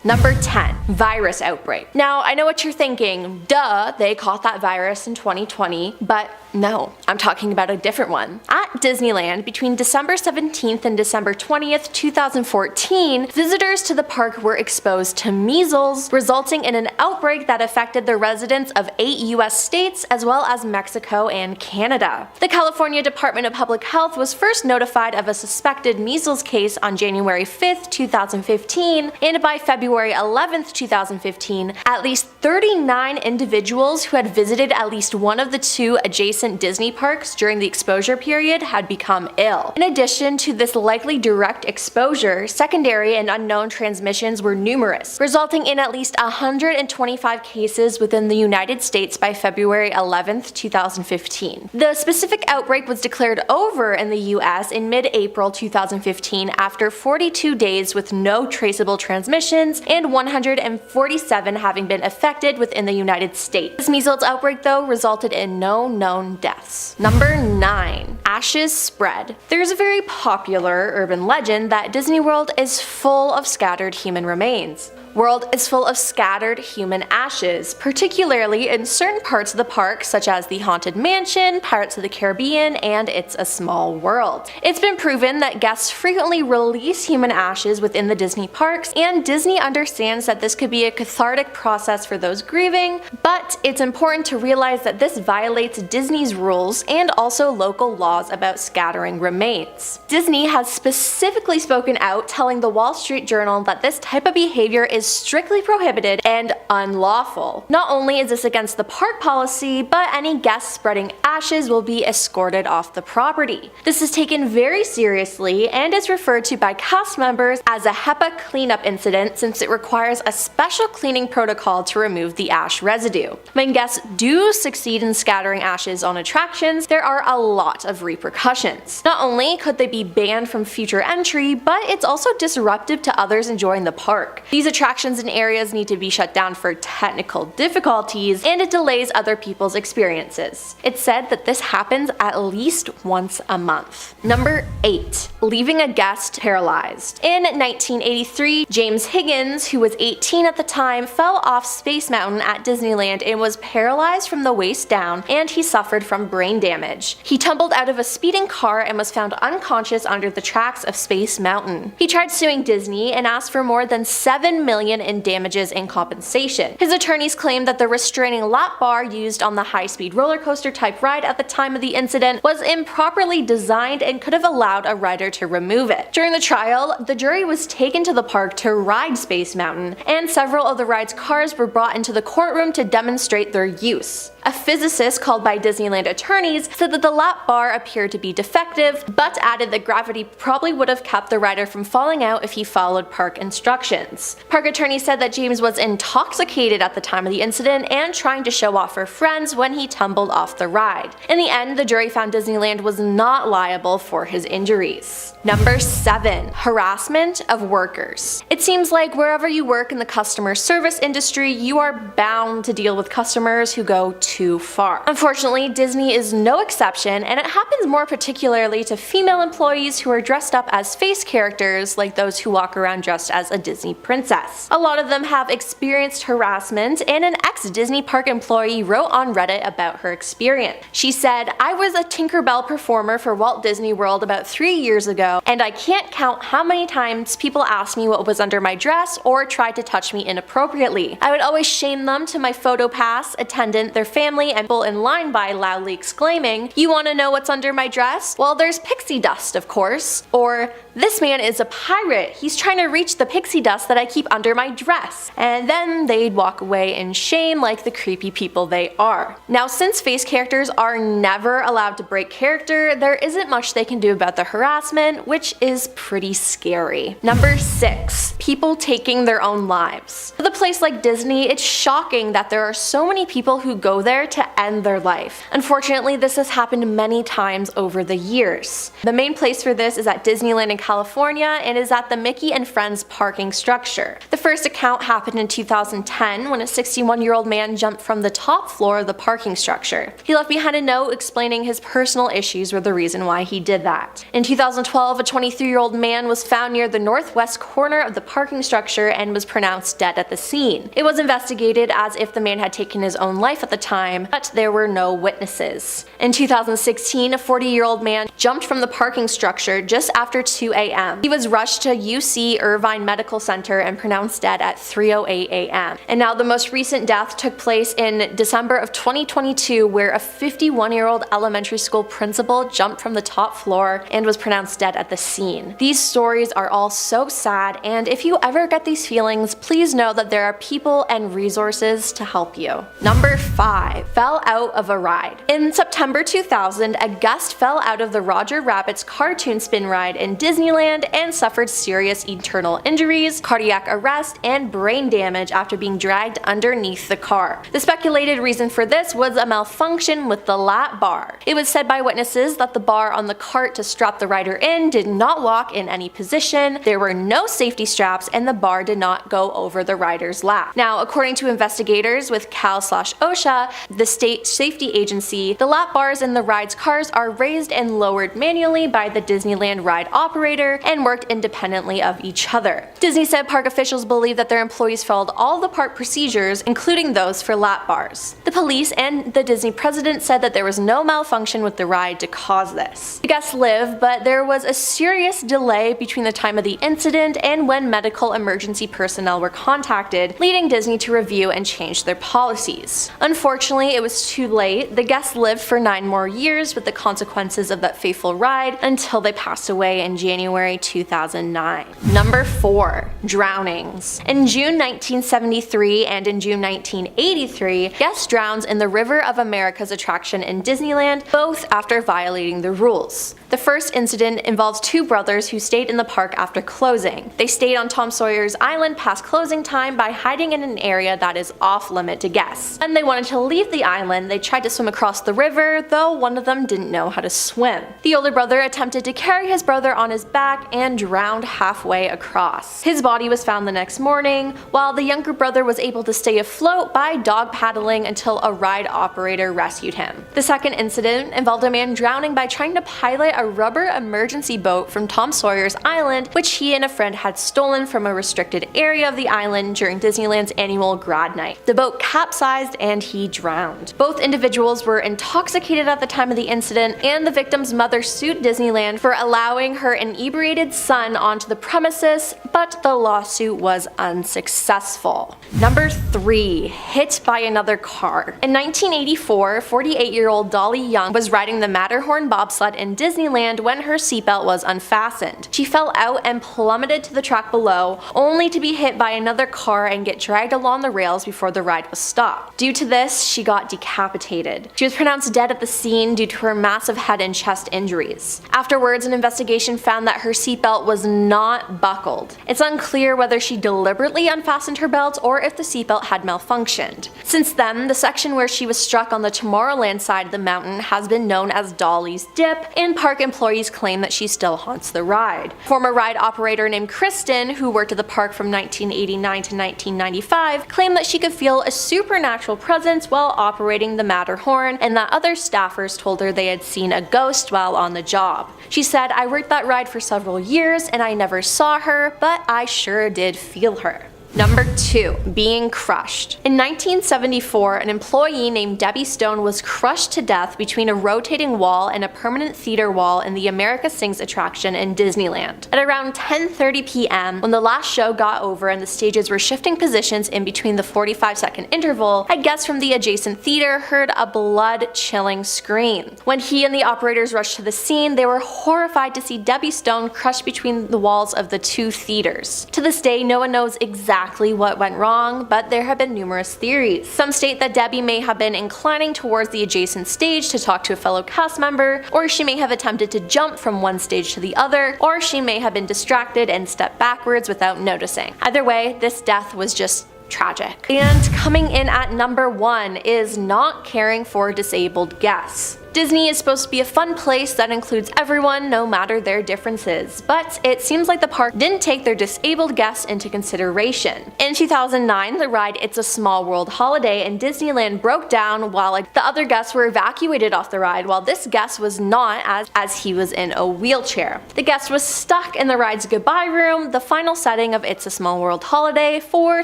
Number 10. Virus outbreak. Now, I know what you're thinking. Duh, they caught that virus in 2020, but no, I'm talking about a different one. At Disneyland, between December 17th and December 20th, 2014, visitors to the park were exposed to measles, resulting in an outbreak that affected the residents of 8 US states as well as Mexico and Canada. The California Department of Public Health was first notified of a suspected measles case on January 5th, 2015, and by February 11th, 2015, at least 39 individuals who had visited at least one of the 2 adjacent Disney parks during the exposure period had become ill. In addition to this likely direct exposure, secondary and unknown transmissions were numerous, resulting in at least 125 cases within the United States by February 11th, 2015. The specific outbreak was declared over in the US in mid-April 2015 after 42 days with no traceable transmissions and 147 having been affected within the United States. This measles outbreak, though, resulted in no known deaths. Number 9. Ashes spread. There's a very popular urban legend that Disney World is full of scattered human remains. World is full of scattered human ashes, particularly in certain parts of the park such as the Haunted Mansion, Pirates of the Caribbean, and It's a Small World. It's been proven that guests frequently release human ashes within the Disney parks, and Disney understands that this could be a cathartic process for those grieving, but it's important to realize that this violates Disney's rules and also local laws about scattering remains. Disney has specifically spoken out, telling the Wall Street Journal that this type of behavior is strictly prohibited and unlawful. Not only is this against the park policy, but any guests spreading ashes will be escorted off the property. This is taken very seriously and is referred to by cast members as a HEPA cleanup incident, since it requires a special cleaning protocol to remove the ash residue. When guests do succeed in scattering ashes on attractions, there are a lot of repercussions. Not only could they be banned from future entry, but it's also disruptive to others enjoying the park. These attractions and areas need to be shut down for technical difficulties, and it delays other people's experiences. It's said that this happens at least once a month. Number 8. Leaving a guest paralyzed. In 1983, James Higgins, who was 18 at the time, fell off Space Mountain at Disneyland and was paralyzed from the waist down, and he suffered from brain damage. He tumbled out of a speeding car and was found unconscious under the tracks of Space Mountain. He tried suing Disney and asked for more than $7 million in damages and compensation. His attorneys claimed that the restraining lap bar used on the high-speed roller coaster type ride at the time of the incident was improperly designed and could have allowed a rider to remove it. During the trial, the jury was taken to the park to ride Space Mountain, and several of the ride's cars were brought into the courtroom to demonstrate their use. A physicist called by Disneyland attorneys said that the lap bar appeared to be defective, but added that gravity probably would have kept the rider from falling out if he followed park instructions. Park attorneys said that James was intoxicated at the time of the incident and trying to show off for friends when he tumbled off the ride. In the end, the jury found Disneyland was not liable for his injuries. Number 7. Harassment of workers. It seems like wherever you work in the customer service industry, you are bound to deal with customers who go too far. Unfortunately, Disney is no exception, and it happens more particularly to female employees who are dressed up as face characters, like those who walk around dressed as a Disney princess. A lot of them have experienced harassment, and an ex-Disney park employee wrote on Reddit about her experience. She said, "I was a Tinkerbell performer for Walt Disney World about 3 years ago, and I can't count how many times people asked me what was under my dress or tried to touch me inappropriately. I would always shame them to my photo pass attendant, their family, and people in line by loudly exclaiming, 'You want to know what's under my dress? Well, there's pixie dust, of course.' Or, 'This man is a pirate. He's trying to reach the pixie dust that I keep under my dress.' And then they'd walk away in shame like the creepy people they are." Now, since face characters are never allowed to break character, there isn't much they can do about the harassment, which is pretty scary. Number 6. People taking their own lives. With a place like Disney, it's shocking that there are so many people who go there to end their life. Unfortunately, this has happened many times over the years. The main place for this is at Disneyland in California and is at the Mickey and Friends parking structure. The first account happened in 2010 when a 61-year-old man jumped from the top floor of the parking structure. He left behind a note explaining his personal issues were the reason why he did that. In 2012, a 23-year-old man was found near the northwest corner of the parking structure and was pronounced dead at the scene. It was investigated as if the man had taken his own life at the time, but there were no witnesses. In 2016, a 40-year-old man jumped from the parking structure just after 2 a.m. He was rushed to UC Irvine Medical Center and pronounced dead at 3:08 a.m. And now the most recent death took place in December of 2022, where a 51-year-old elementary school principal jumped from the top floor and was pronounced dead at the scene. These stories are all so sad, and if you ever get these feelings, please know that there are people and resources to help you. Number 5. Fell out of a ride. In September 2000, a guest fell out of the Roger Rabbit's cartoon spin ride in Disneyland and suffered serious internal injuries, cardiac arrest, and brain damage after being dragged underneath the car. The speculated reason for this was a malfunction with the lap bar. It was said by witnesses that the bar on the cart to strap the rider in did not lock in any position, there were no safety straps, and the bar did not go over the rider's lap. Now, according to investigators with Cal/OSHA, the state safety agency, the lap bars in the ride's cars are raised and lowered manually by the Disneyland ride operator and worked independently of each other. Disney said park officials believe that their employees followed all the park procedures, including those for lap bars. The police and the Disney president said that there was no malfunction with the ride to cause this. The guests lived, but there was a serious delay between the time of the incident and when medical emergency personnel were contacted, leading Disney to review and change their policies. Unfortunately, it was too late. The guests lived for 9 more years with the consequences of that fateful ride until they passed away in January 2009. Number 4. Drownings. In June 1973 and in June 1983, guests drowned in the River of America's attraction in Disneyland, both after violating the rules. The first incident involves 2 brothers who stayed in the park after closing. They stayed on Tom Sawyer's Island past closing time by hiding in an area that is off-limit to guests. When they wanted to leave the island, they tried to swim across the river, though one of them didn't know how to swim. The older brother attempted to carry his brother on his back and drowned halfway across. His body was found the next morning, while the younger brother was able to stay afloat by dog paddling until a ride operator rescued him. The second incident involved a man drowning by trying to pilot a rubber emergency boat from Tom Sawyer's Island, which he and a friend had stolen from a restricted area of the island during Disneyland's annual grad night. The boat capsized and he drowned. Both individuals were intoxicated at the time of the incident, and the victim's mother sued Disneyland for allowing her inebriated son onto the premises, but the lawsuit was unsuccessful. Number 3. Hit by another car. In 1984, 48-year-old Dolly Young was riding the Matterhorn bobsled in Disneyland when her seatbelt was unfastened. She fell out and plummeted to the track below, only to be hit by another car and get dragged along the rails before the ride was stopped. Due to this, she got decapitated. She was pronounced dead at the scene due to her massive head and chest injuries. Afterwards, an investigation found that her seatbelt was not buckled. It's unclear whether she deliberately unfastened her belt or if the seatbelt had malfunctioned. Since then, the section where she was struck on the Tomorrowland side of the mountain has been known as Dolly's Dip, and park employees claim that she still haunts the ride. Former ride operator named Kristen, who worked at the park from 1989 to 1995, claimed that she could feel a supernatural presence while operating the Matterhorn, and that other staffers told her they had seen a ghost while on the job. She said, "I worked that ride for several years and I never saw her, but I sure did feel her." Number 2. Being crushed. In 1974, an employee named Debbie Stone was crushed to death between a rotating wall and a permanent theater wall in the America Sings attraction in Disneyland. At around 10:30 p.m., when the last show got over and the stages were shifting positions in between the 45-second interval, a guest from the adjacent theater heard a blood-chilling scream. When he and the operators rushed to the scene, they were horrified to see Debbie Stone crushed between the walls of the 2 theaters. To this day, no one knows exactly what went wrong, but there have been numerous theories. Some state that Debbie may have been inclining towards the adjacent stage to talk to a fellow cast member, or she may have attempted to jump from one stage to the other, or she may have been distracted and stepped backwards without noticing. Either way, this death was just tragic. And coming in at number 1 is not caring for disabled guests. Disney is supposed to be a fun place that includes everyone no matter their differences, but it seems like the park didn't take their disabled guests into consideration. In 2009, the ride It's a Small World Holiday in Disneyland broke down while the other guests were evacuated off the ride, while this guest was not, as he was in a wheelchair. The guest was stuck in the ride's goodbye room, the final setting of It's a Small World Holiday, for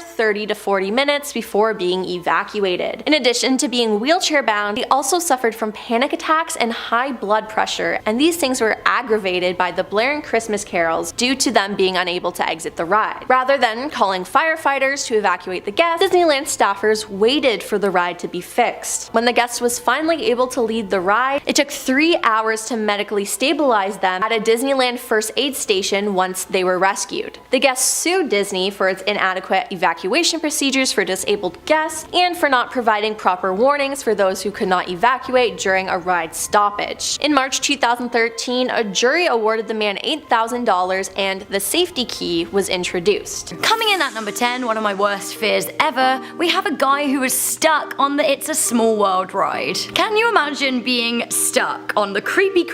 30 to 40 minutes before being evacuated. In addition to being wheelchair bound, he also suffered from panic attacks and high blood pressure, and these things were aggravated by the blaring Christmas carols due to them being unable to exit the ride. Rather than calling firefighters to evacuate the guests, Disneyland staffers waited for the ride to be fixed. When the guest was finally able to lead the ride, it took 3 hours to medically stabilize them at a Disneyland first aid station once they were rescued. The guests sued Disney for its inadequate evacuation procedures for disabled guests and for not providing proper warnings for those who could not evacuate during a ride stoppage. In March 2013, a jury awarded the man $8,000 and the safety key was introduced. Coming in at number 10, one of my worst fears ever, we have a guy who was stuck on the It's a Small World ride. Can you imagine being stuck on the creepy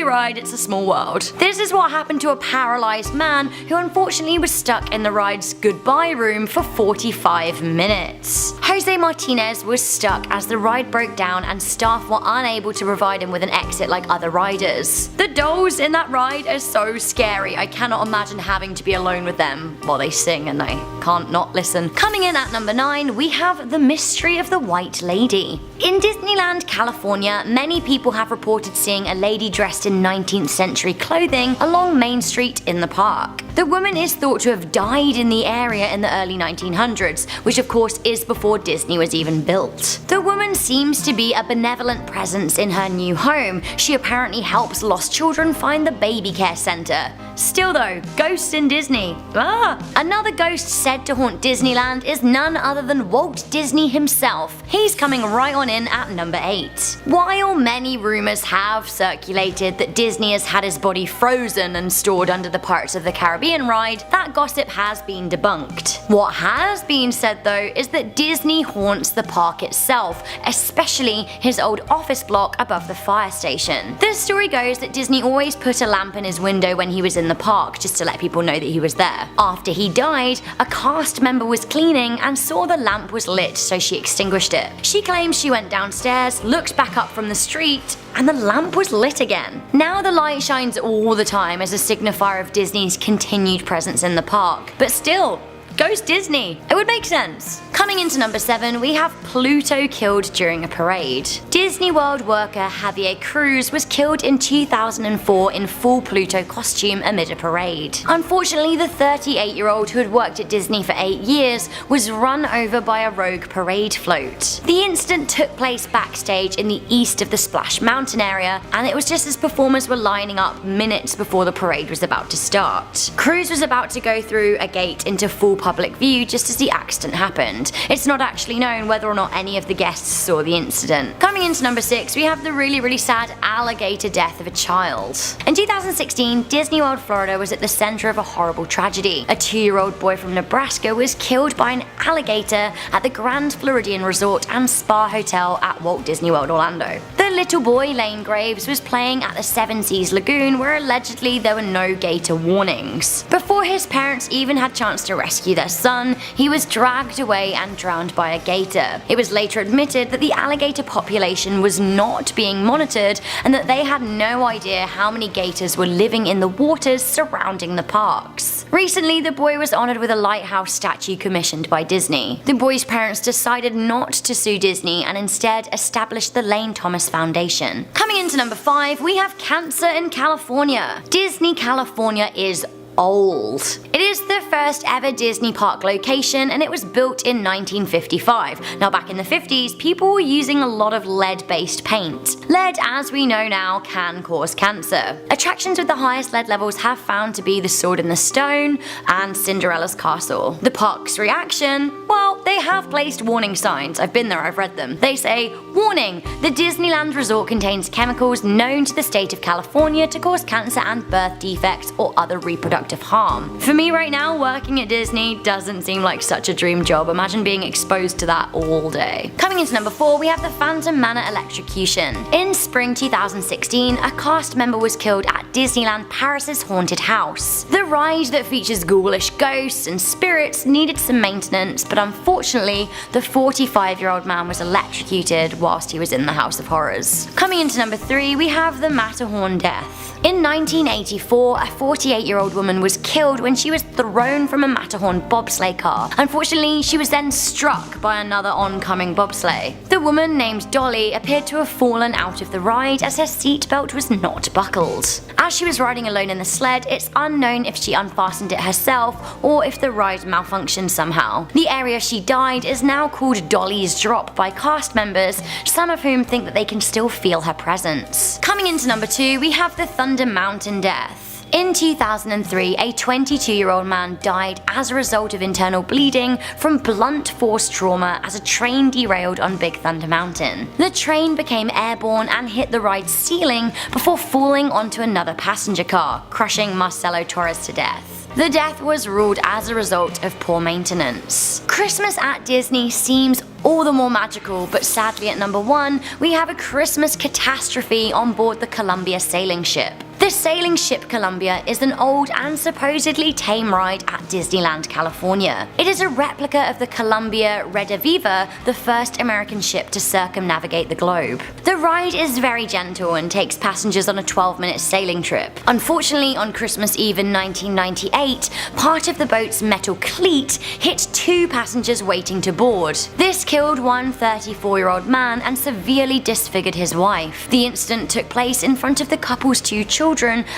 ride It's a Small World? This is what happened to a paralyzed man who unfortunately was stuck in the ride's goodbye room for 45 minutes. Jose Martinez was stuck as the ride broke down and staff were unable to provide him with an exit like other riders. The dolls in that ride are so scary. I cannot imagine having to be alone with them while they sing and I can't not listen. Coming in at number 9, we have the mystery of the White Lady. In Disneyland, California, many people have reported seeing a lady dressed in 19th century clothing along Main Street in the park. The woman is thought to have died in the area in the early 1900s, which of course is before Disney was even built. The woman seems to be a benevolent presence in her new home. She apparently helps lost children find the baby care center. Still though, ghosts in Disney. Another ghost said to haunt Disneyland is none other than Walt Disney himself. He's coming right on in at number 8. While many rumors have circulated that Disney has had his body frozen and stored under the Pirates of the Caribbean ride, that gossip has been debunked. What has been said though is that Disney haunts the park itself, especially his old office block above the fire station. The story goes that Disney always put a lamp in his window when he was in the park just to let people know that he was there. After he died, a cast member was cleaning and saw the lamp was lit, so she extinguished it. She claims she went downstairs, looked back up from the street, and the lamp was lit again. Now the light shines all the time as a signifier of Disney's continued presence in the park, but still, Ghost Disney. It would make sense. Coming into number 7, we have Pluto killed during a parade. Disney World worker Javier Cruz was killed in 2004 in full Pluto costume amid a parade. Unfortunately, the 38-year-old who had worked at Disney for 8 years was run over by a rogue parade float. The incident took place backstage in the east of the Splash Mountain area, and it was just as performers were lining up minutes before the parade was about to start. Cruz was about to go through a gate into full public view just as the accident happened. It's not actually known whether or not any of the guests saw the incident. Coming into number 6, we have the really sad alligator death of a child. In 2016, Disney World Florida was at the center of a horrible tragedy. A 2-year-old boy from Nebraska was killed by an alligator at the Grand Floridian Resort and Spa Hotel at Walt Disney World Orlando. The little boy, Lane Graves, was playing at the Seven Seas Lagoon where allegedly there were no gator warnings. Before his parents even had a chance to rescue their son, he was dragged away and drowned by a gator. It was later admitted that the alligator population was not being monitored and that they had no idea how many gators were living in the waters surrounding the parks. Recently, the boy was honored with a lighthouse statue commissioned by Disney. The boy's parents decided not to sue Disney and instead established the Lane Thomas Foundation. Coming into number 5, we have cancer in California. Disney California is old. It is the first ever Disney park location and it was built in 1955. Now back in the 50s, people were using a lot of lead-based paint. Lead, as we know now, can cause cancer. Attractions with the highest lead levels have found to be the Sword in the Stone and Cinderella's Castle. The park's reaction? Well, they have placed warning signs. I've been there, I've read them. They say, "Warning! The Disneyland Resort contains chemicals known to the state of California to cause cancer and birth defects or other reproductive point of harm. For me right now, working at Disney doesn't seem like such a dream job. Imagine being exposed to that all day. Coming into number 4, we have the Phantom Manor electrocution. In spring 2016, a cast member was killed at Disneyland Paris's haunted house. The ride that features ghoulish ghosts and spirits needed some maintenance, but unfortunately, the 45-year-old man was electrocuted whilst he was in the House of Horrors. Coming into number 3, we have the Matterhorn death. In 1984, a 48-year-old woman was killed when she was thrown from a Matterhorn bobsleigh car. Unfortunately, she was then struck by another oncoming bobsleigh. The woman, named Dolly, appeared to have fallen out of the ride as her seatbelt was not buckled. As she was riding alone in the sled, it's unknown if she unfastened it herself or if the ride malfunctioned somehow. The area she died is now called Dolly's Drop by cast members, some of whom think that they can still feel her presence. Coming into number 2, we have the Thunder Mountain death. In 2003, a 22-year-old man died as a result of internal bleeding from blunt force trauma as a train derailed on Big Thunder Mountain. The train became airborne and hit the ride's ceiling before falling onto another passenger car, crushing Marcelo Torres to death. The death was ruled as a result of poor maintenance. Christmas at Disney seems all the more magical, but sadly at number 1, we have a Christmas catastrophe on board the Columbia sailing ship. The sailing ship Columbia is an old and supposedly tame ride at Disneyland, California. It is a replica of the Columbia Rediviva, the first American ship to circumnavigate the globe. The ride is very gentle and takes passengers on a 12-minute sailing trip. Unfortunately, on Christmas Eve in 1998, part of the boat's metal cleat hit 2 passengers waiting to board. This killed one 34-year-old man and severely disfigured his wife. The incident took place in front of the couple's 2 children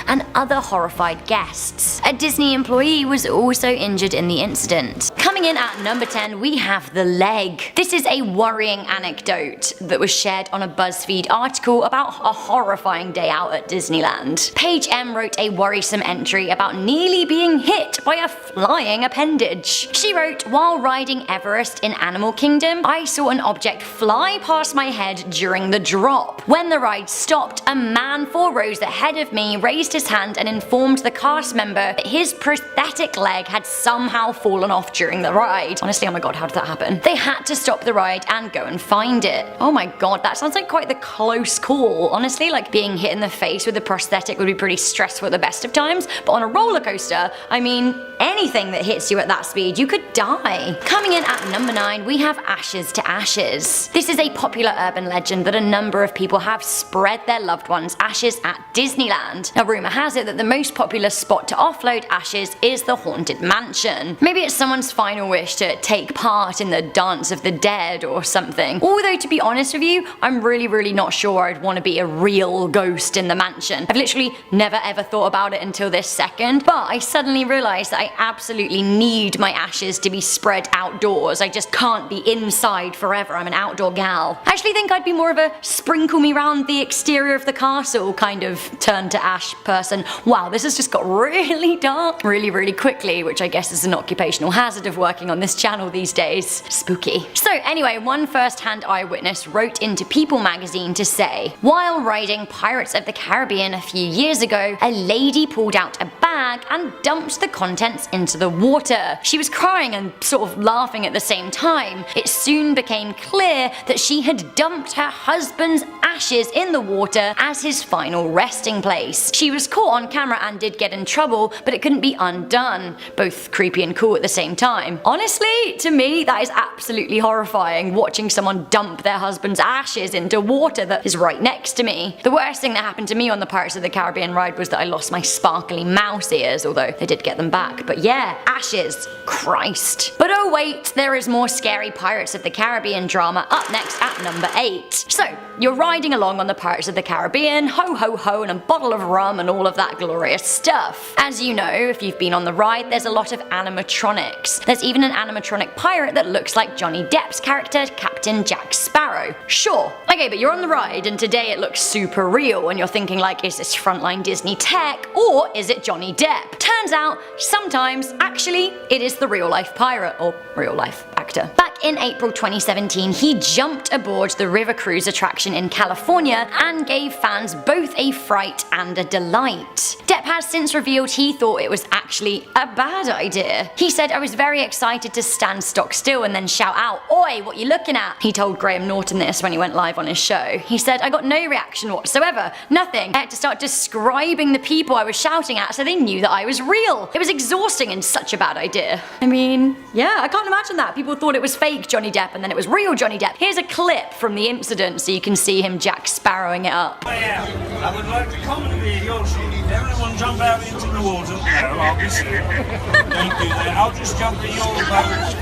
and other horrified guests. A Disney employee was also injured in the incident. Coming in at number 10, we have the leg. This is a worrying anecdote that was shared on a BuzzFeed article about a horrifying day out at Disneyland. Paige M wrote a worrisome entry about nearly being hit by a flying appendage. She wrote, "While riding Everest in Animal Kingdom, I saw an object fly past my head during the drop. When the ride stopped, a man 4 rows ahead of me raised his hand and informed the cast member that his prosthetic leg had somehow fallen off during the ride." Honestly, oh my god, how did that happen? They had to stop the ride and go and find it. Oh my god, that sounds like quite the close call. Honestly, like being hit in the face with a prosthetic would be pretty stressful at the best of times, but on a roller coaster, I mean, anything that hits you at that speed, you could die. Coming in at number 9, we have Ashes to Ashes. This is a popular urban legend that a number of people have spread their loved ones' ashes at Disneyland. Now, rumor has it that the most popular spot to offload ashes is the Haunted Mansion. Maybe it's someone's final wish to take part in the Dance of the Dead or something. Although, to be honest with you, I'm really not sure I'd want to be a real ghost in the mansion. I've literally never ever thought about it until this second, but I suddenly realised that I absolutely need my ashes to be spread outdoors. I just can't be inside forever. I'm an outdoor gal. I actually think I'd be more of a sprinkle me round the exterior of the castle kind of turn to ash person. Wow, this has just got really dark really quickly, which I guess is an occupational hazard of working on this channel these days. Spooky. So anyway, one first-hand eyewitness wrote into People magazine to say, "While riding Pirates of the Caribbean a few years ago, a lady pulled out a bag and dumped the contents into the water. She was crying and sort of laughing at the same time. It soon became clear that she had dumped her husband's ashes in the water as his final resting place. She was caught on camera and did get in trouble, but it couldn't be undone." Both creepy and cool at the same time. Honestly, to me, that is absolutely horrifying, watching someone dump their husband's ashes into water that is right next to me. The worst thing that happened to me on the Pirates of the Caribbean ride was that I lost my sparkly mouse ears, although they did get them back. But yeah, ashes. Christ. But oh wait, there is more scary Pirates of the Caribbean drama up next at number 8. So, you're riding along on the Pirates of the Caribbean, ho ho ho, and a bottle of rum and all of that glorious stuff. As you know, if you've been on the ride, there's a lot of animatronics. There's even an animatronic pirate that looks like Johnny Depp's character, Captain Jack Sparrow. Sure. Okay, but you're on the ride and today it looks super real and you're thinking like, is this frontline Disney tech or is it Johnny Depp? Turns out, sometimes, actually, it is the real life pirate or real life actor. Back in April 2017, he jumped aboard the River Cruise attraction in California and gave fans both a fright and a delight. Depp has since revealed he thought it was actually a bad idea. He said, "I was very excited to stand stock still and then shout out, 'Oi, what you looking at?'" He told Graham Norton this when he went live on his show. He said, "I got no reaction whatsoever, nothing. I had to start describing the people I was shouting at so they knew that I was real. It was exhausting and such a bad idea." I mean, yeah, I can't imagine that. People thought it was fake Johnny Depp and then it was real Johnny Depp. Here's a clip from the incident so you can see him Jack Sparrowing it up. Yeah, I would like to commonly your sheet. Everyone jump out into the water. No, obviously. Don't do that. I'll just jump in your boat.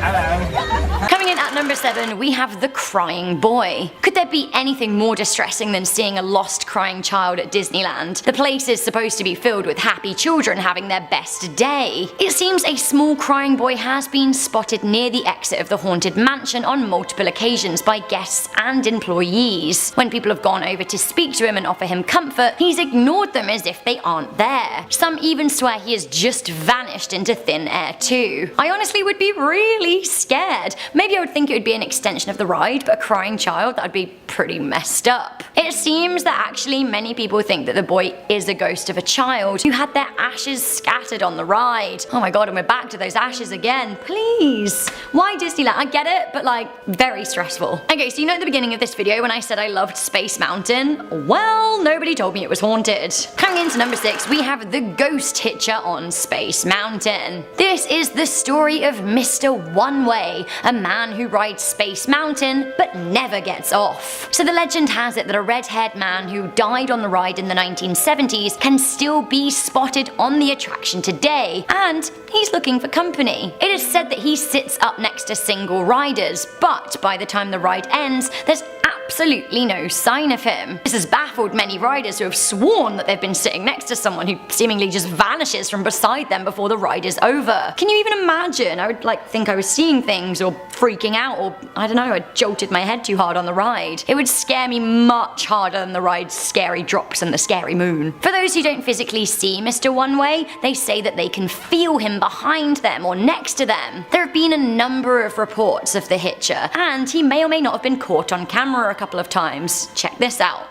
Hello. Coming in at number 7, we have The Crying Boy. Could there be anything more distressing than seeing a lost crying child at Disneyland? The place is supposed to be filled with happy children having their best day. It seems a small crying boy has been spotted near the exit of the haunted mansion on multiple occasions by guests and employees. When people have gone over to speak to him and offer him comfort, he's ignored them as if they aren't there. Some even swear he has just vanished into thin air too. I honestly would be really scared. Maybe I would think it would be an extension of the ride, but a crying child, that would be pretty messed up. It seems that actually many people think that the boy is a ghost of a child who had their ashes scattered on the ride. Oh my god, and we're back to those ashes again. Please. Why Disneyland? I get it, but like, very stressful. Okay, so you know at the beginning of this video when I said I loved Space Mountain? Well, nobody told me it was haunted. Coming into number 6, we have The Ghost Hitcher on Space Mountain. This is the story of Mr. One Way, a man who rides Space Mountain but never gets off. So the legend has it that a red-haired man who died on the ride in the 1970s can still be spotted on the attraction today, and he's looking for company. It is said that he sits up next to single riders, but by the time the ride ends, there's absolutely no sign of him. This has baffled many riders who have sworn that they've been sitting next to someone who seemingly just vanishes from beside them before the ride is over. Can you even imagine? I would think I was seeing things or freaking out, or I don't know, I jolted my head too hard on the ride. It would scare me much harder than the ride's scary drops and the scary moon. For those who don't physically see Mr. One Way, they say that they can feel him behind them or next to them. There have been a number of reports of the Hitcher, and he may or may not have been caught on camera a couple of times. Check this out.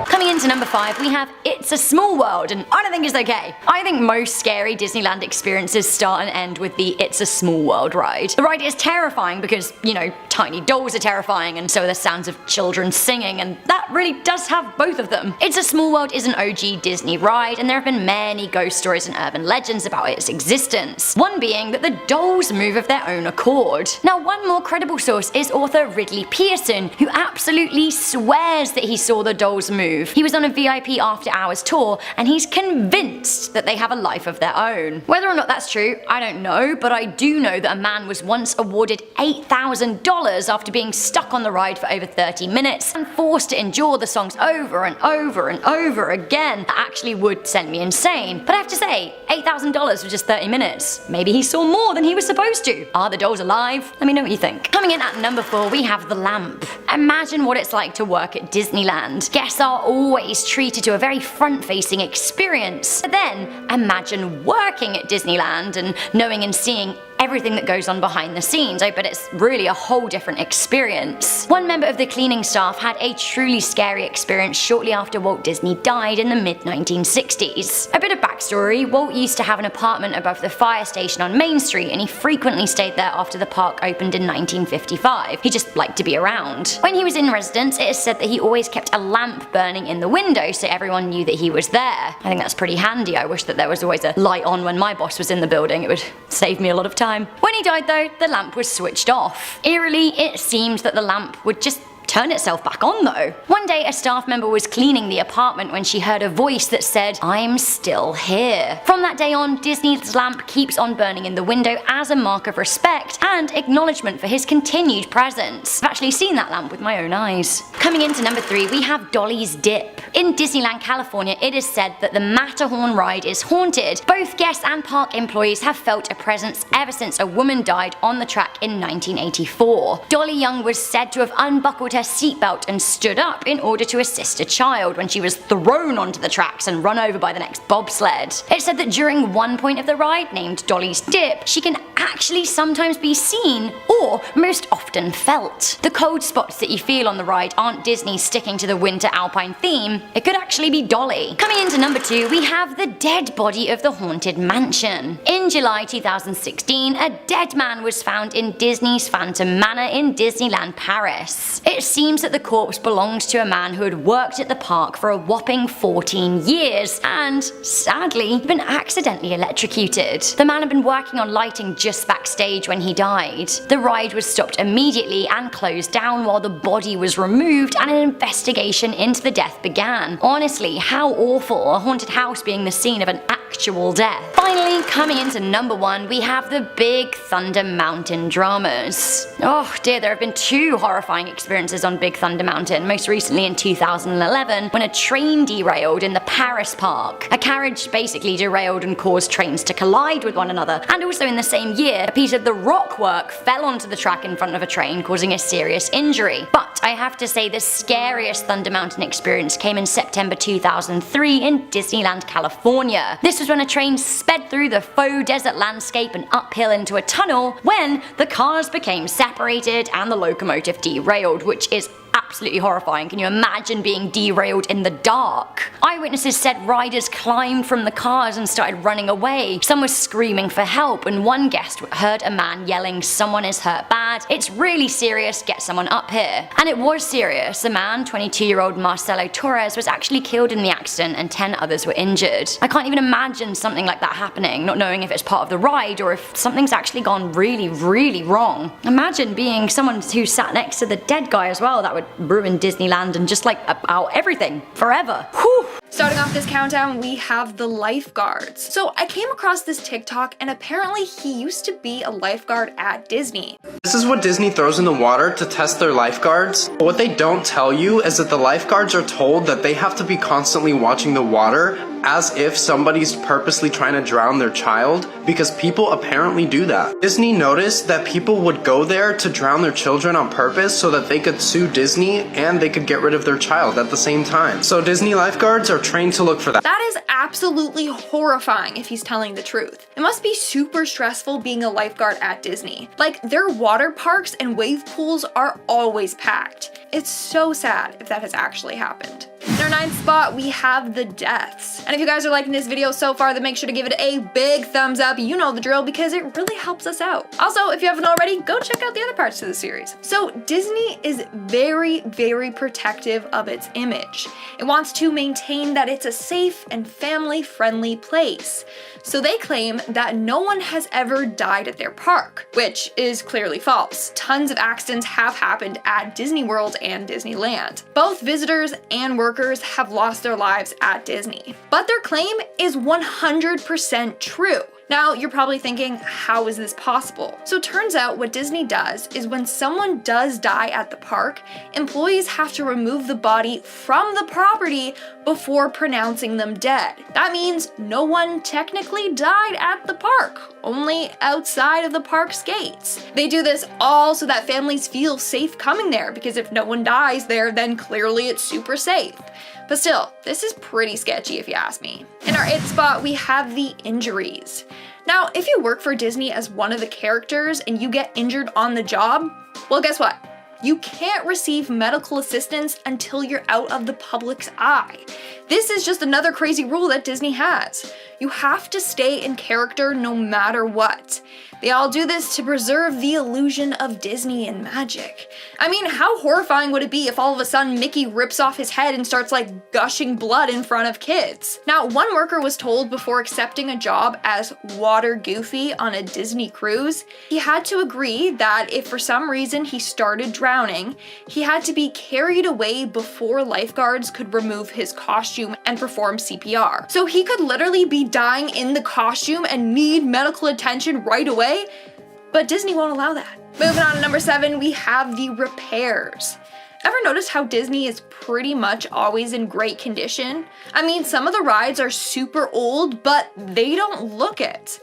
Coming into number 5, we have It's a Small World, and I don't think it's okay. I think most scary Disneyland experiences start and end with the It's a Small World ride. The ride is terrifying because, you know, tiny dolls are terrifying, and so are the sounds of children singing, and that really does have both of them. It's a Small World is an OG Disney ride, and there have been many ghost stories and urban legends about its existence. One being that the dolls move of their own accord. Now, one more credible source is author Ridley Pearson, who absolutely swears that he saw the dolls move. He was on a VIP after hours tour, and he's convinced that they have a life of their own. Whether or not that's true, I don't know, but I do know that a man was once awarded $8,000 after being stuck on the ride for over 30 minutes and forced to endure the songs over and over and over again. That actually would send me insane. But I have to say, $8,000 for just 30 minutes. Maybe he saw more than he was supposed to. Are the dolls alive? Let me know what you think. Coming in at number 4, we have The Lamp. Imagine what it's like to work at Disneyland. Guests are always treated to a very front-facing experience. But then, imagine working at Disneyland and knowing and seeing everything that goes on behind the scenes. I bet it's really a whole different experience. One member of the cleaning staff had a truly scary experience shortly after Walt Disney died in the mid-1960s. A bit of backstory: Walt used to have an apartment above the fire station on Main Street, and he frequently stayed there after the park opened in 1955. He just liked to be around. When he was in residence, it is said that he always kept a lamp burning in the window so everyone knew that he was there. I think that's pretty handy. I wish that there was always a light on when my boss was in the building. It would save me a lot of time. When he died though, the lamp was switched off. Eerily, it seemed that the lamp would just turn itself back on though. One day a staff member was cleaning the apartment when she heard a voice that said, "I'm still here." From that day on, Disney's lamp keeps on burning in the window as a mark of respect and acknowledgement for his continued presence. I've actually seen that lamp with my own eyes. Coming into number 3, we have Dolly's Dip. In Disneyland, California, it is said that the Matterhorn ride is haunted. Both guests and park employees have felt a presence ever since a woman died on the track in 1984. Dolly Young was said to have unbuckled her her seatbelt and stood up in order to assist a child when she was thrown onto the tracks and run over by the next bobsled. It said that during one point of the ride, named Dolly's Dip, she can actually sometimes be seen or most often felt. The cold spots that you feel on the ride aren't Disney sticking to the winter alpine theme, it could actually be Dolly. Coming into number 2, we have the dead body of the Haunted Mansion. In July 2016, a dead man was found in Disney's Phantom Manor in Disneyland, Paris. It seems that the corpse belonged to a man who had worked at the park for a whopping 14 years and, sadly, been accidentally electrocuted. The man had been working on lighting just backstage when he died. The ride was stopped immediately and closed down while the body was removed and an investigation into the death began. Honestly, how awful, a haunted house being the scene of an actual death. Finally, coming into number 1, we have the Big Thunder Mountain dramas. Oh dear, there have been 2 horrifying experiences on Big Thunder Mountain, most recently in 2011 when a train derailed in the Paris park. A carriage basically derailed and caused trains to collide with one another, and also in the same year, a piece of the rockwork fell onto the track in front of a train, causing a serious injury. But I have to say the scariest Thunder Mountain experience came in September 2003 in Disneyland, California. This was when a train sped through the faux desert landscape and uphill into a tunnel when the cars became separated and the locomotive derailed, which is absolutely horrifying. Can you imagine being derailed in the dark? Eyewitnesses said riders climbed from the cars and started running away. Some were screaming for help, and one guest heard a man yelling, "Someone is hurt bad. It's really serious. Get someone up here." And it was serious. The man, 22-year-old Marcelo Torres, was actually killed in the accident and 10 others were injured. I can't even imagine something like that happening, not knowing if it's part of the ride or if something's actually gone really, really wrong. Imagine being someone who sat next to the dead guy as well. That would ruin Disneyland and just like about everything forever. Whew. Starting off this countdown, we have the lifeguards. So I came across this TikTok and apparently he used to be a lifeguard at Disney. This is what Disney throws in the water to test their lifeguards. But what they don't tell you is that the lifeguards are told that they have to be constantly watching the water as if somebody's purposely trying to drown their child, because people apparently do that. Disney noticed that people would go there to drown their children on purpose so that they could sue Disney and they could get rid of their child at the same time. So Disney lifeguards are trained to look for that. That is absolutely horrifying if he's telling the truth. It must be super stressful being a lifeguard at Disney. Like, their water parks and wave pools are always packed. It's so sad if that has actually happened. In our 9th spot, we have the deaths. And if you guys are liking this video so far, then make sure to give it a big thumbs up. You know the drill, because it really helps us out. Also, if you haven't already, go check out the other parts of the series. So Disney is very, very protective of its image. It wants to maintain that it's a safe and family-friendly place. So they claim that no one has ever died at their park, which is clearly false. Tons of accidents have happened at Disney World and Disneyland. Both visitors and workers have lost their lives at Disney. But their claim is 100% true. Now, you're probably thinking, how is this possible? So it turns out what Disney does is when someone does die at the park, employees have to remove the body from the property before pronouncing them dead. That means no one technically died at the park, only outside of the park's gates. They do this all so that families feel safe coming there, because if no one dies there, then clearly it's super safe. But still, this is pretty sketchy if you ask me. In our 8th spot, we have the injuries. Now, if you work for Disney as one of the characters and you get injured on the job, well, guess what? You can't receive medical assistance until you're out of the public's eye. This is just another crazy rule that Disney has. You have to stay in character no matter what. They all do this to preserve the illusion of Disney and magic. I mean, how horrifying would it be if all of a sudden Mickey rips off his head and starts like gushing blood in front of kids? Now, one worker was told before accepting a job as Water Goofy on a Disney cruise, he had to agree that if for some reason he started drowning, he had to be carried away before lifeguards could remove his costume and perform CPR. So he could literally be dying in the costume and need medical attention right away, but Disney won't allow that. Moving on to number 7, we have the repairs. Ever notice how Disney is pretty much always in great condition? I mean, some of the rides are super old, but they don't look it.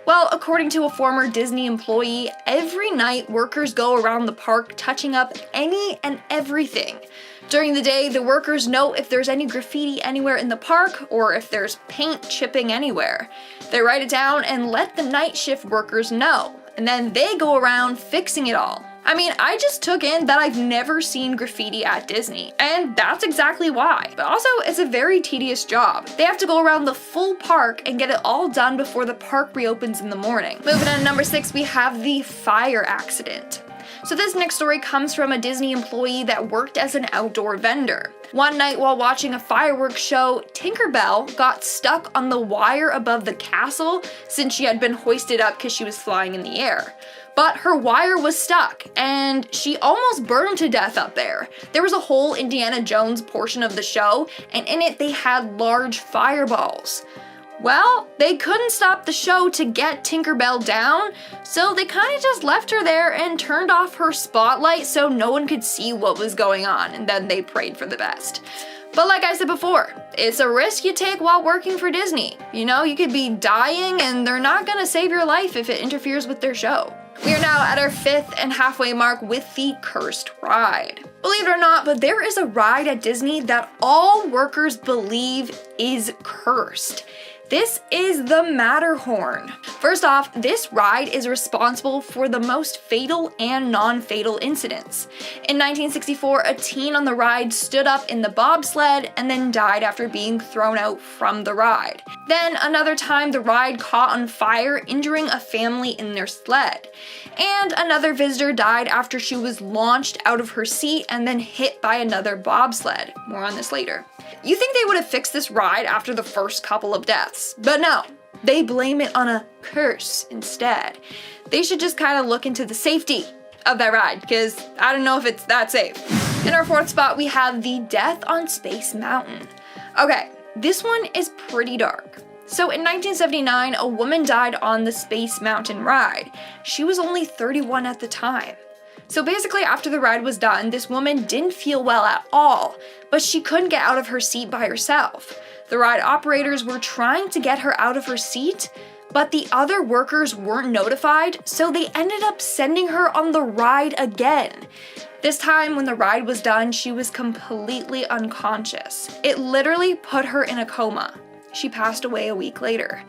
Well, according to a former Disney employee, every night workers go around the park touching up any and everything. During the day, the workers note if there's any graffiti anywhere in the park or if there's paint chipping anywhere. They write it down and let the night shift workers know, and then they go around fixing it all. I mean, I just took in that I've never seen graffiti at Disney, and that's exactly why. But also, it's a very tedious job. They have to go around the full park and get it all done before the park reopens in the morning. Moving on to number 6, we have the fire accident. So this next story comes from a Disney employee that worked as an outdoor vendor. One night while watching a fireworks show, Tinkerbell got stuck on the wire above the castle since she had been hoisted up because she was flying in the air. But her wire was stuck, and she almost burned to death up there. There was a whole Indiana Jones portion of the show, and in it they had large fireballs. Well, they couldn't stop the show to get Tinkerbell down, so they kind of just left her there and turned off her spotlight so no one could see what was going on, and then they prayed for the best. But like I said before, it's a risk you take while working for Disney. You know, you could be dying and they're not gonna save your life if it interferes with their show. We are now at our 5th and halfway mark with the cursed ride. Believe it or not, but there is a ride at Disney that all workers believe is cursed. This is the Matterhorn. First off, this ride is responsible for the most fatal and non-fatal incidents. In 1964, a teen on the ride stood up in the bobsled and then died after being thrown out from the ride. Then another time, the ride caught on fire, injuring a family in their sled. And another visitor died after she was launched out of her seat and then hit by another bobsled. More on this later. You think they would have fixed this ride after the first couple of deaths, but no, they blame it on a curse instead. They should just kind of look into the safety of that ride, because I don't know if it's that safe. In our 4th spot, we have the Death on Space Mountain. Okay, this one is pretty dark. So in 1979, a woman died on the Space Mountain ride. She was only 31 at the time. So basically, after the ride was done, this woman didn't feel well at all, but she couldn't get out of her seat by herself. The ride operators were trying to get her out of her seat, but the other workers weren't notified, so they ended up sending her on the ride again. This time, when the ride was done, she was completely unconscious. It literally put her in a coma. She passed away a week later.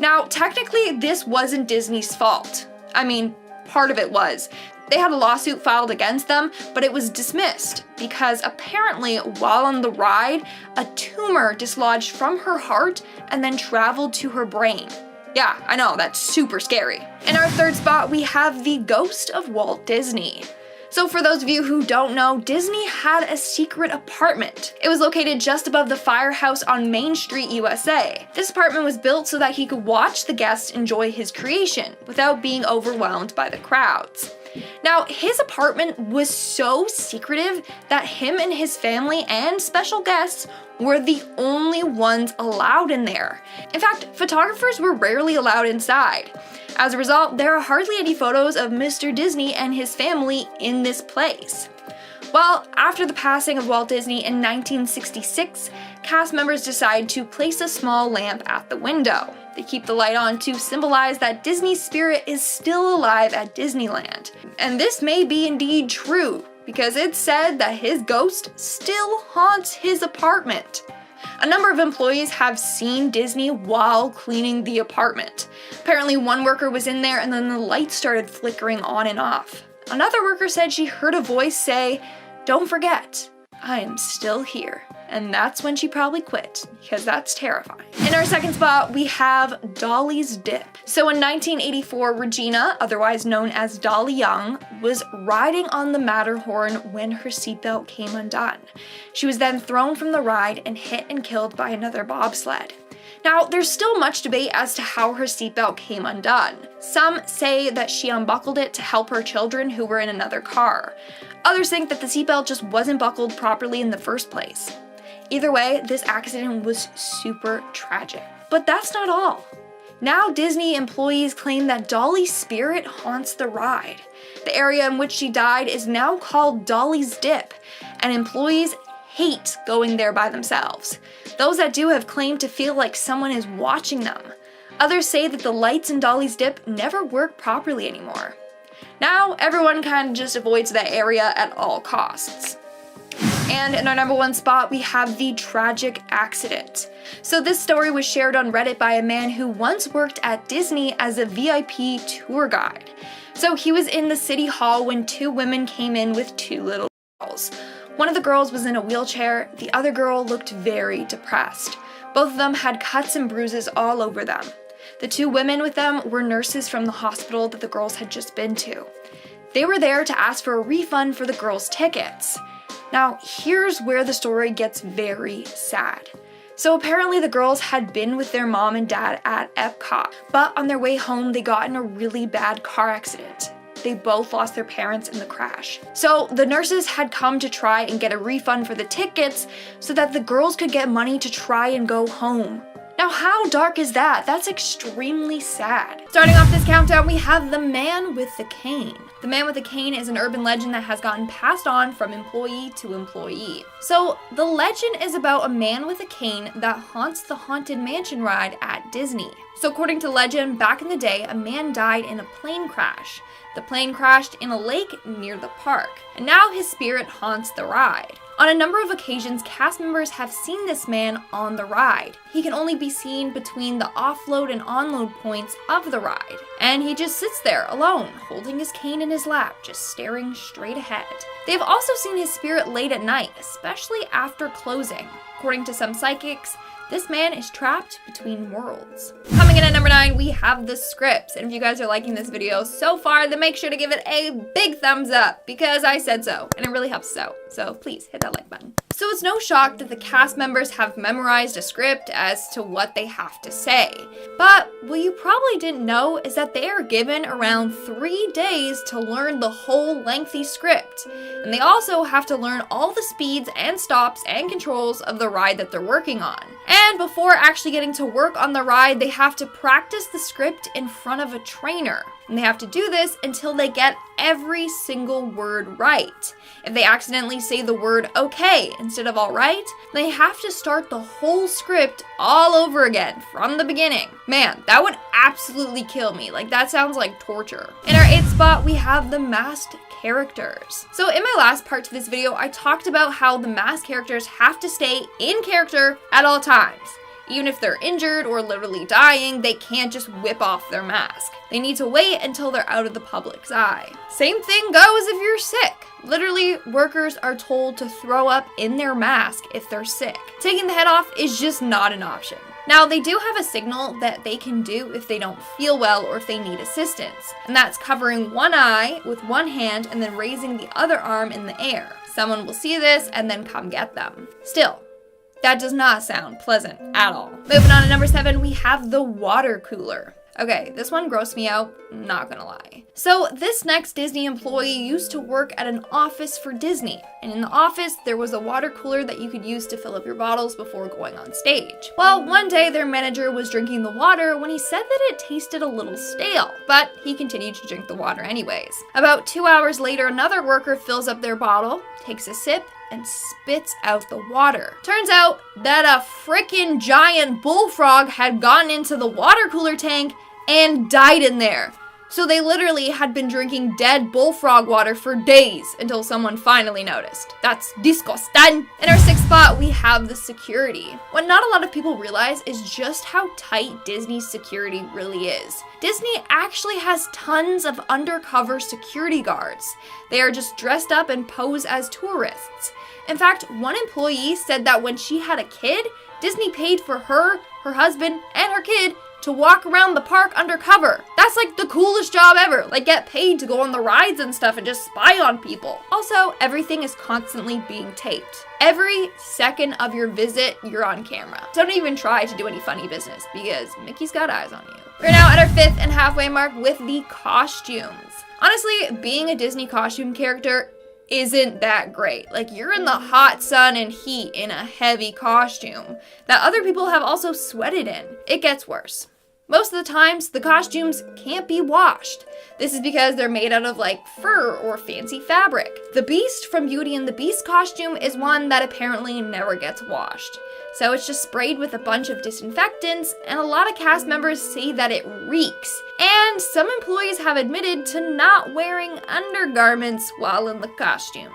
Now, technically, this wasn't Disney's fault. I mean, part of it was. They had a lawsuit filed against them, but it was dismissed because apparently while on the ride, a tumor dislodged from her heart and then traveled to her brain. Yeah, I know, that's super scary. In our 3rd spot, we have the ghost of Walt Disney. So for those of you who don't know, Disney had a secret apartment. It was located just above the firehouse on Main Street, USA. This apartment was built so that he could watch the guests enjoy his creation without being overwhelmed by the crowds. Now, his apartment was so secretive that him and his family and special guests were the only ones allowed in there. In fact, photographers were rarely allowed inside. As a result, there are hardly any photos of Mr. Disney and his family in this place. Well, after the passing of Walt Disney in 1966, cast members decide to place a small lamp at the window. They keep the light on to symbolize that Disney's spirit is still alive at Disneyland. And this may be indeed true, because it's said that his ghost still haunts his apartment. A number of employees have seen Disney while cleaning the apartment. Apparently one worker was in there and then the lights started flickering on and off. Another worker said she heard a voice say, "Don't forget, I am still here." And that's when she probably quit, because that's terrifying. In our 2nd spot, we have Dolly's Dip. So in 1984, Regina, otherwise known as Dolly Young, was riding on the Matterhorn when her seatbelt came undone. She was then thrown from the ride and hit and killed by another bobsled. Now, there's still much debate as to how her seatbelt came undone. Some say that she unbuckled it to help her children who were in another car. Others think that the seatbelt just wasn't buckled properly in the first place. Either way, this accident was super tragic. But that's not all. Now Disney employees claim that Dolly's spirit haunts the ride. The area in which she died is now called Dolly's Dip, and employees hate going there by themselves. Those that do have claimed to feel like someone is watching them. Others say that the lights in Dolly's Dip never work properly anymore. Now, everyone kind of just avoids that area at all costs. And in our number 1 spot, we have the tragic accident. So this story was shared on Reddit by a man who once worked at Disney as a VIP tour guide. So he was in the city hall when 2 women came in with 2 little girls. One of the girls was in a wheelchair, the other girl looked very depressed. Both of them had cuts and bruises all over them. The 2 women with them were nurses from the hospital that the girls had just been to. They were there to ask for a refund for the girls' tickets. Now, here's where the story gets very sad. So apparently the girls had been with their mom and dad at Epcot, but on their way home they got in a really bad car accident. They both lost their parents in the crash. So the nurses had come to try and get a refund for the tickets so that the girls could get money to try and go home. Now, how dark is that? That's extremely sad. Starting off this countdown, we have the man with the cane. The man with the cane is an urban legend that has gotten passed on from employee to employee. So the legend is about a man with a cane that haunts the Haunted Mansion ride at Disney. So according to legend, back in the day, a man died in a plane crash. The plane crashed in a lake near the park, and now his spirit haunts the ride. On a number of occasions, cast members have seen this man on the ride. He can only be seen between the offload and onload points of the ride, and he just sits there alone, holding his cane in his lap, just staring straight ahead. They've also seen his spirit late at night, especially after closing. According to some psychics, this man is trapped between worlds. Coming in at number 9, we have the scripts. And if you guys are liking this video so far, then make sure to give it a big thumbs up because I said so, and it really helps us out. So please hit that like button. So it's no shock that the cast members have memorized a script as to what they have to say. But what you probably didn't know is that they are given around 3 days to learn the whole lengthy script. And they also have to learn all the speeds and stops and controls of the ride that they're working on. And before actually getting to work on the ride, they have to practice the script in front of a trainer. And they have to do this until they get every single word right. If they accidentally say the word okay instead of alright, they have to start the whole script all over again from the beginning. Man, that would absolutely kill me. Like, that sounds like torture. In our 8th spot, we have the masked characters. So in my last part to this video, I talked about how the masked characters have to stay in character at all times. Even if they're injured or literally dying, they can't just whip off their mask. They need to wait until they're out of the public's eye. Same thing goes if you're sick. Literally, workers are told to throw up in their mask if they're sick. Taking the head off is just not an option. Now, they do have a signal that they can do if they don't feel well or if they need assistance, and that's covering one eye with one hand and then raising the other arm in the air. Someone will see this and then come get them. Still, that does not sound pleasant at all. Moving on to number 7, we have the water cooler. Okay, this one grossed me out, not gonna lie. So this next Disney employee used to work at an office for Disney, and in the office there was a water cooler that you could use to fill up your bottles before going on stage. Well, one day their manager was drinking the water when he said that it tasted a little stale, but he continued to drink the water anyways. About 2 hours later, another worker fills up their bottle, takes a sip, and spits out the water. Turns out that a frickin' giant bullfrog had gotten into the water cooler tank and died in there. So they literally had been drinking dead bullfrog water for days until someone finally noticed. That's disgusting. In our 6th spot, we have the security. What not a lot of people realize is just how tight Disney's security really is. Disney actually has tons of undercover security guards. They are just dressed up and pose as tourists. In fact, one employee said that when she had a kid, Disney paid for her, her husband, and her kid to walk around the park undercover. That's like the coolest job ever. Like, get paid to go on the rides and stuff and just spy on people. Also, everything is constantly being taped. Every second of your visit, you're on camera. Don't even try to do any funny business because Mickey's got eyes on you. We're now at our 5th and halfway mark with the costumes. Honestly, being a Disney costume character isn't that great. Like, you're in the hot sun and heat in a heavy costume that other people have also sweated in. It gets worse. Most of the times, the costumes can't be washed. This is because they're made out of like fur or fancy fabric. The Beast from Beauty and the Beast costume is one that apparently never gets washed. So it's just sprayed with a bunch of disinfectants, and a lot of cast members say that it reeks. And some employees have admitted to not wearing undergarments while in the costumes.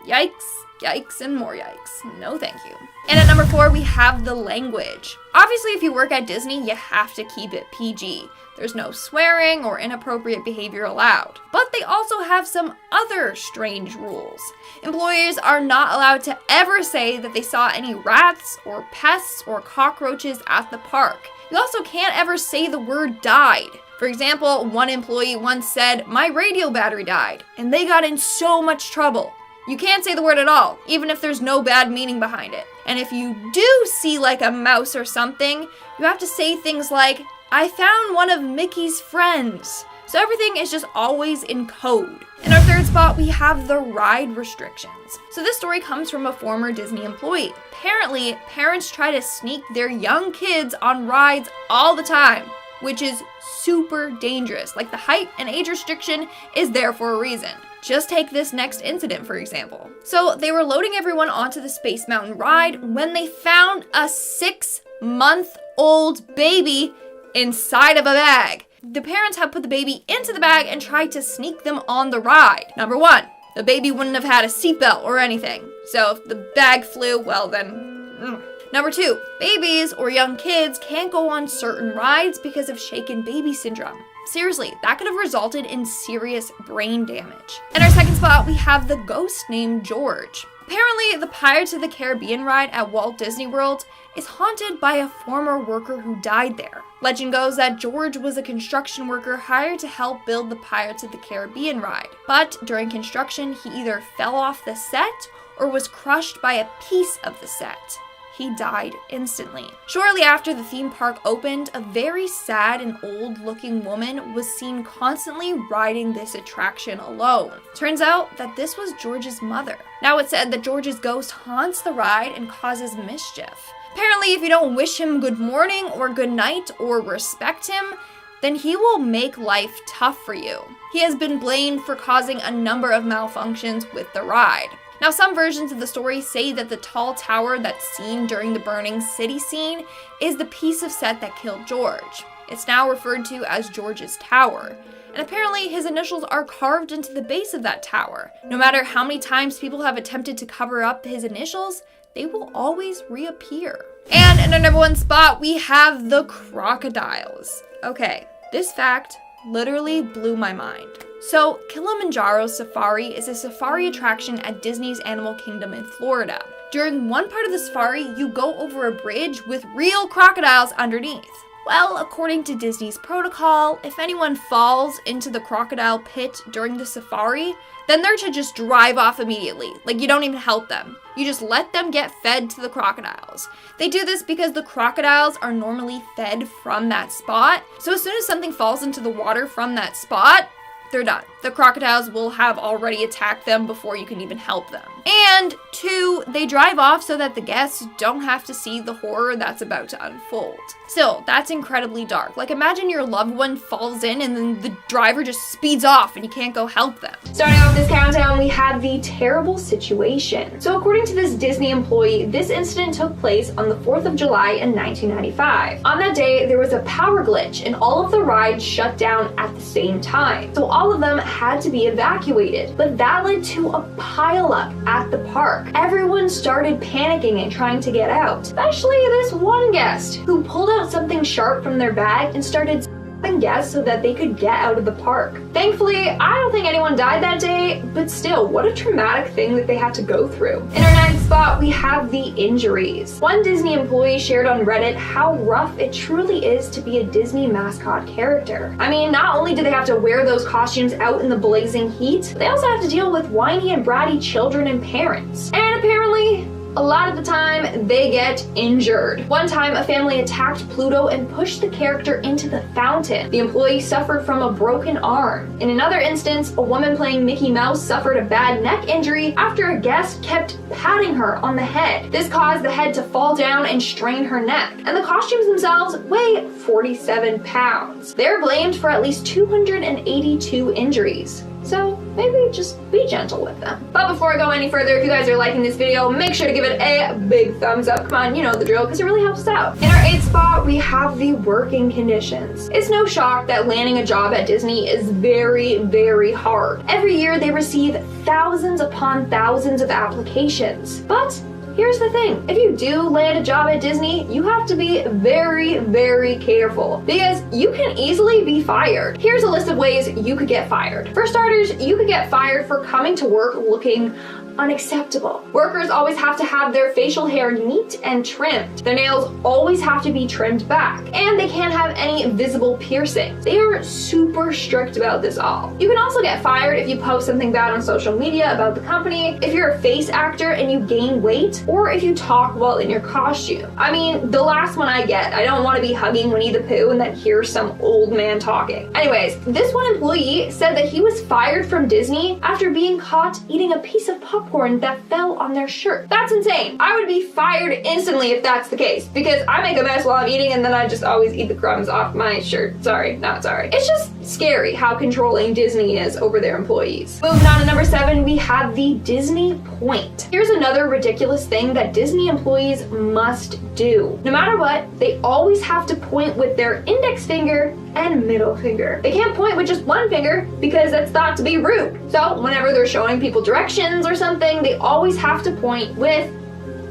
Yikes, yikes, and more yikes. No thank you. And at number 4, we have the language. Obviously, if you work at Disney, you have to keep it PG. There's no swearing or inappropriate behavior allowed. But they also have some other strange rules. Employees are not allowed to ever say that they saw any rats or pests or cockroaches at the park. You also can't ever say the word died. For example, one employee once said, "My radio battery died," and they got in so much trouble. You can't say the word at all, even if there's no bad meaning behind it. And if you do see like a mouse or something, you have to say things like, "I found one of Mickey's friends." So everything is just always in code. In our 3rd spot, we have the ride restrictions. So this story comes from a former Disney employee. Apparently, parents try to sneak their young kids on rides all the time, which is super dangerous. Like, the height and age restriction is there for a reason. Just take this next incident, for example. So they were loading everyone onto the Space Mountain ride when they found a 6-month-old baby inside of a bag. The parents had put the baby into the bag and tried to sneak them on the ride. Number 1, the baby wouldn't have had a seatbelt or anything. So if the bag flew, well then... Number 2, babies or young kids can't go on certain rides because of shaken baby syndrome. Seriously, that could have resulted in serious brain damage. In our 2nd spot, we have the ghost named George. Apparently, the Pirates of the Caribbean ride at Walt Disney World is haunted by a former worker who died there. Legend goes that George was a construction worker hired to help build the Pirates of the Caribbean ride. But during construction, he either fell off the set or was crushed by a piece of the set. He died instantly. Shortly after the theme park opened, a very sad and old-looking woman was seen constantly riding this attraction alone. Turns out that this was George's mother. Now it's said that George's ghost haunts the ride and causes mischief. Apparently, if you don't wish him good morning or good night or respect him, then he will make life tough for you. He has been blamed for causing a number of malfunctions with the ride. Now, some versions of the story say that the tall tower that's seen during the burning city scene is the piece of set that killed George. It's now referred to as George's Tower. And apparently his initials are carved into the base of that tower. No matter how many times people have attempted to cover up his initials, they will always reappear. And in our number 1 spot, we have the crocodiles. Okay, this fact literally blew my mind. So, Kilimanjaro Safari is a safari attraction at Disney's Animal Kingdom in Florida. During one part of the safari, you go over a bridge with real crocodiles underneath. Well, according to Disney's protocol, if anyone falls into the crocodile pit during the safari, then they're to just drive off immediately. Like, you don't even help them. You just let them get fed to the crocodiles. They do this because the crocodiles are normally fed from that spot. So as soon as something falls into the water from that spot, they're done. The crocodiles will have already attacked them before you can even help them. And 2, they drive off so that the guests don't have to see the horror that's about to unfold. Still, that's incredibly dark. Like, imagine your loved one falls in and then the driver just speeds off and you can't go help them. Starting off this countdown, we have the terrible situation. So according to this Disney employee, this incident took place on the 4th of July in 1995. On that day, there was a power glitch and all of the rides shut down at the same time. So all of them had to be evacuated, but that led to a pileup at the park. Everyone started panicking and trying to get out, especially this one guest who pulled out something sharp from their bag and started stabbing guests so that they could get out of the park. Thankfully, I don't think anyone died that day, but still, what a traumatic thing that they had to go through. In our 9th spot, we have the injuries. One Disney employee shared on Reddit how rough it truly is to be a Disney mascot character. I mean, not only do they have to wear those costumes out in the blazing heat, they also have to deal with whiny and bratty children and parents. And apparently, a lot of the time they get injured. One time a family attacked Pluto and pushed the character into the fountain. The employee suffered from a broken arm. In another instance, a woman playing Mickey Mouse suffered a bad neck injury after a guest kept patting her on the head. This caused the head to fall down and strain her neck. And the costumes themselves weigh 47 pounds. They're blamed for at least 282 injuries. So maybe just be gentle with them. But before I go any further, if you guys are liking this video, make sure to give it a big thumbs up. Come on, you know the drill, because it really helps us out. In our 8th spot, we have the working conditions. It's no shock that landing a job at Disney is very, very hard. Every year they receive thousands upon thousands of applications. But here's the thing, if you do land a job at Disney, you have to be very, very careful because you can easily be fired. Here's a list of ways you could get fired. For starters, you could get fired for coming to work looking unacceptable. Workers always have to have their facial hair neat and trimmed. Their nails always have to be trimmed back, and they can't have any visible piercings. They are super strict about this all. You can also get fired if you post something bad on social media about the company, if you're a face actor and you gain weight, or if you talk while in your costume. I mean, the last one I get. I don't want to be hugging Winnie the Pooh and then hear some old man talking. Anyways, this one employee said that he was fired from Disney after being caught eating a piece of popcorn that fell on their shirt. That's insane. I would be fired instantly if that's the case, because I make a mess while I'm eating and then I just always eat the crumbs off my shirt. Sorry, not sorry. It's just scary how controlling Disney is over their employees. Moving on to number 7, we have the Disney point. Here's another ridiculous thing that Disney employees must do. No matter what, they always have to point with their index finger and middle finger. They can't point with just one finger because that's thought to be rude. So whenever they're showing people directions or something, they always have to point with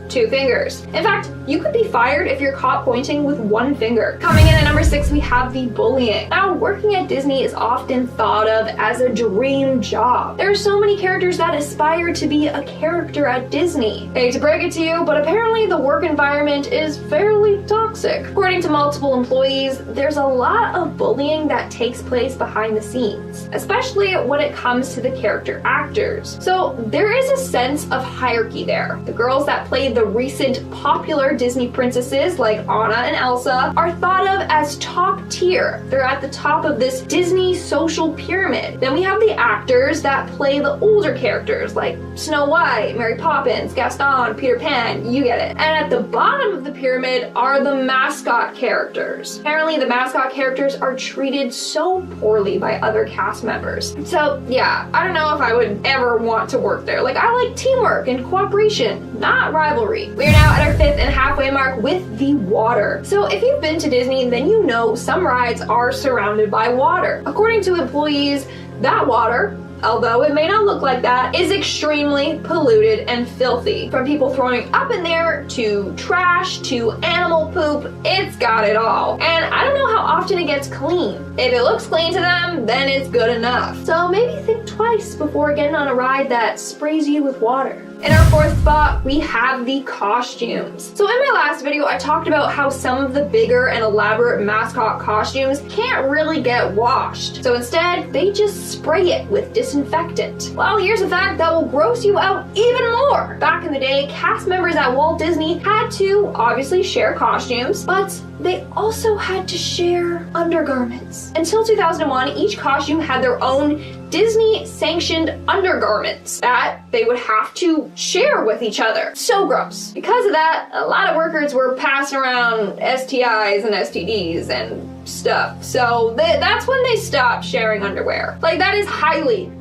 2 fingers. In fact, you could be fired if you're caught pointing with 1 finger. Coming in at number 6, we have the bullying. Now, working at Disney is often thought of as a dream job. There are so many characters that aspire to be a character at Disney. Hate to break it to you, but apparently the work environment is fairly toxic. According to multiple employees, there's a lot of bullying that takes place behind the scenes, especially when it comes to the character actors. So there is a sense of hierarchy there. The girls that play the recent popular Disney princesses like Anna and Elsa are thought of as top tier. They're at the top of this Disney social pyramid. Then we have the actors that play the older characters like Snow White, Mary Poppins, Gaston, Peter Pan, you get it. And at the bottom of the pyramid are the mascot characters. Apparently the mascot characters are treated so poorly by other cast members. So yeah, I don't know if I would ever want to work there. Like, I like teamwork and cooperation, not rivalry. We are now at our 5th and halfway mark with the water. So if you've been to Disney, then you know some rides are surrounded by water. According to employees, that water, although it may not look like that, is extremely polluted and filthy. From people throwing up in there, to trash, to animal poop, it's got it all. And I don't know how often it gets clean. If it looks clean to them, then it's good enough. So maybe think twice before getting on a ride that sprays you with water. In our 4th spot, we have the costumes. So in my last video, I talked about how some of the bigger and elaborate mascot costumes can't really get washed. So instead, they just spray it with disinfectant. Well, here's a fact that will gross you out even more. Back in the day, cast members at Walt Disney had to obviously share costumes, but they also had to share undergarments. Until 2001, each costume had their own Disney-sanctioned undergarments that they would have to share with each other. So gross. Because of that, a lot of workers were passing around STIs and STDs and stuff. So that's when they stopped sharing underwear. Like, that is highly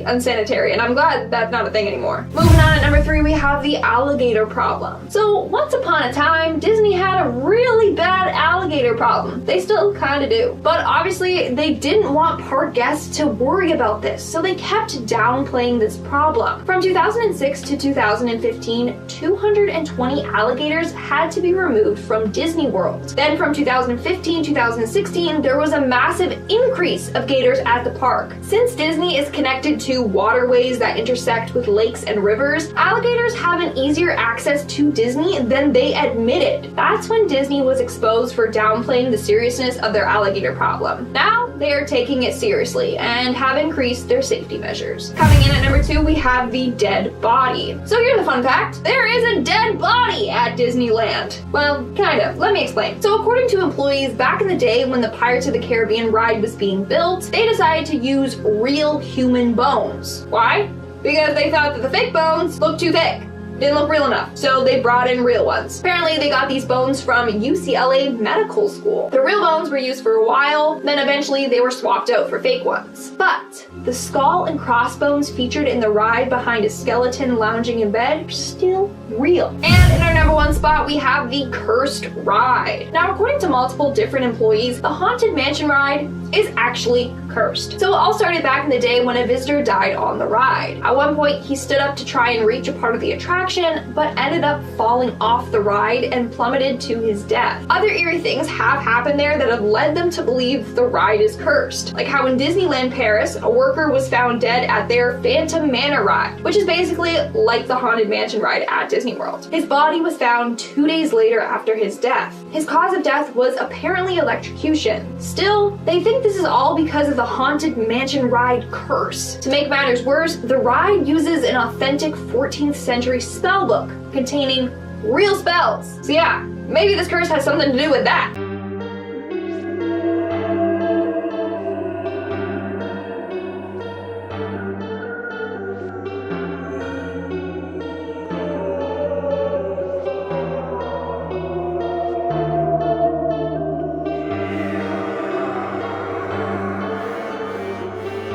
unsanitary, and I'm glad that's not a thing anymore. Moving on at number 3, we have the alligator problem. So once upon a time, Disney had a really bad alligator problem. They still kind of do. But obviously, they didn't want park guests to worry about this, so they kept downplaying this problem. From 2006 to 2015, 220 alligators had to be removed from Disney World. Then from 2015 to 2016, there was a massive increase of gators at the park. Since Disney is connected to waterways that intersect with lakes and rivers, alligators have an easier access to Disney than they admitted. That's when Disney was exposed for downplaying the seriousness of their alligator problem. Now, they are taking it seriously and have increased their safety measures. Coming in at number 2, we have the dead body. So here's a fun fact. There is a dead body at Disneyland. Well, kind of. Let me explain. So according to employees, back in the day when the Pirates of the Caribbean ride was being built, they decided to use real human bones. Why? Because they thought that the fake bones looked too thick. Didn't look real enough, so they brought in real ones. Apparently, they got these bones from UCLA Medical School. The real bones were used for a while, then eventually they were swapped out for fake ones. But the skull and crossbones featured in the ride behind a skeleton lounging in bed are still real. And in our number 1 spot, we have the Cursed Ride. Now, according to multiple different employees, the Haunted Mansion ride is actually cursed. So it all started back in the day when a visitor died on the ride. At one point, he stood up to try and reach a part of the attraction, but ended up falling off the ride and plummeted to his death. Other eerie things have happened there that have led them to believe the ride is cursed. Like how in Disneyland Paris, a worker was found dead at their Phantom Manor ride, which is basically like the Haunted Mansion ride at Disney World. His body was found 2 days later after his death. His cause of death was apparently electrocution. Still, they think this is all because of the Haunted Mansion ride curse. To make matters worse, the ride uses an authentic 14th century spell book containing real spells. So yeah, maybe this curse has something to do with that.